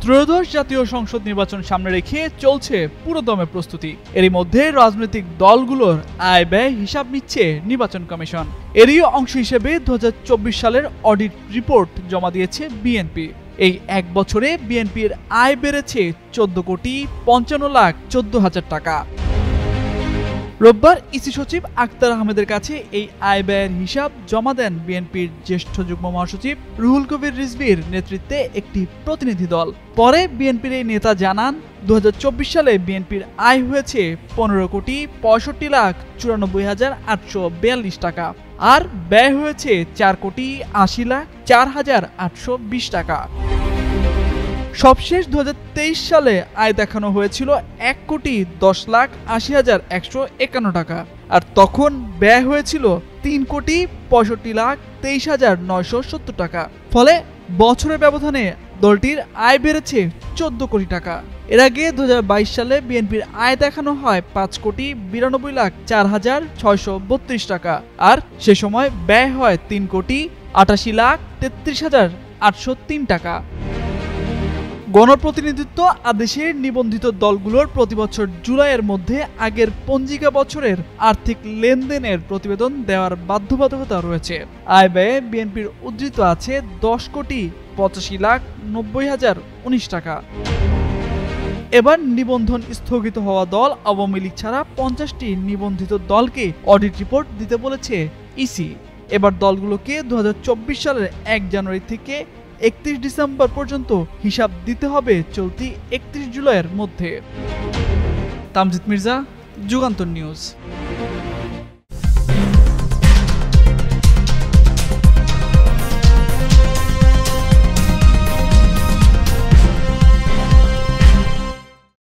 ত্রয়োদশ জাতীয় সংসদ নির্বাচন সামনে রেখে চলছে পুরোদমে প্রস্তুতি। এরই মধ্যে রাজনৈতিক দলগুলোর আয় ব্যয় হিসাব নিচ্ছে নির্বাচন কমিশন। এরই অংশ হিসেবে 2024 সালের অডিট রিপোর্ট জমা দিয়েছে বিএনপি। এই এক বছরে বিএনপির আয় বেড়েছে 14,55,14,000 টাকা। রোববার ইসি সচিব আক্তার আহমেদের কাছে এই আয় ব্যয়ের হিসাব জমা দেন বিএনপির জ্যেষ্ঠ যুগ্ম মহাসচিব রুহুল কবির রিজভীর নেতৃত্বে একটি প্রতিনিধি দল। পরে বিএনপির এই নেতা জানান, 2024 সালে বিএনপির আয় হয়েছে 15,64,94,842 টাকা, আর ব্যয় হয়েছে 4,80,04,820 টাকা। সবশেষ 2023 সালে আয় দেখানো হয়েছিল 1,10,80,151 টাকা, আর তখন ব্যয় হয়েছিল 3,65,23,970 টাকা। ফলে বছরের ব্যবধানে দলটির আয় বেড়েছে 14 কোটি টাকা। এর আগে 2022 সালে বিএনপির আয় দেখানো হয় 5,92,04,632 টাকা, আর সে সময় ব্যয় হয় 3,88,33,803 টাকা। গণপ্রতিনিধিত্ব আদেশে নিবন্ধিত দলগুলোর প্রতিবছর জুলাইয়ের মধ্যে আগের পঞ্জিকা বছরের আর্থিক লেনদেনের প্রতিবেদন দেওয়ার বাধ্যবাধকতা রয়েছে। আয় ব্যয়ে বিএনপির উদ্ধৃত আছে 10,85,90,019 টাকা। এবার নিবন্ধন স্থগিত হওয়া দল আওয়ামী লীগ ছাড়া 50টি নিবন্ধিত দলকে অডিট রিপোর্ট দিতে বলেছে ইসি। এবার দলগুলোকে 2024 সালের 1 জানুয়ারি থেকে 31 ডিসেম্বর পর্যন্ত হিসাব দিতে হবে চলতি 31 জুলাইয়ের মধ্যে। তামজিদ মির্জা, যুগান্তর নিউজ।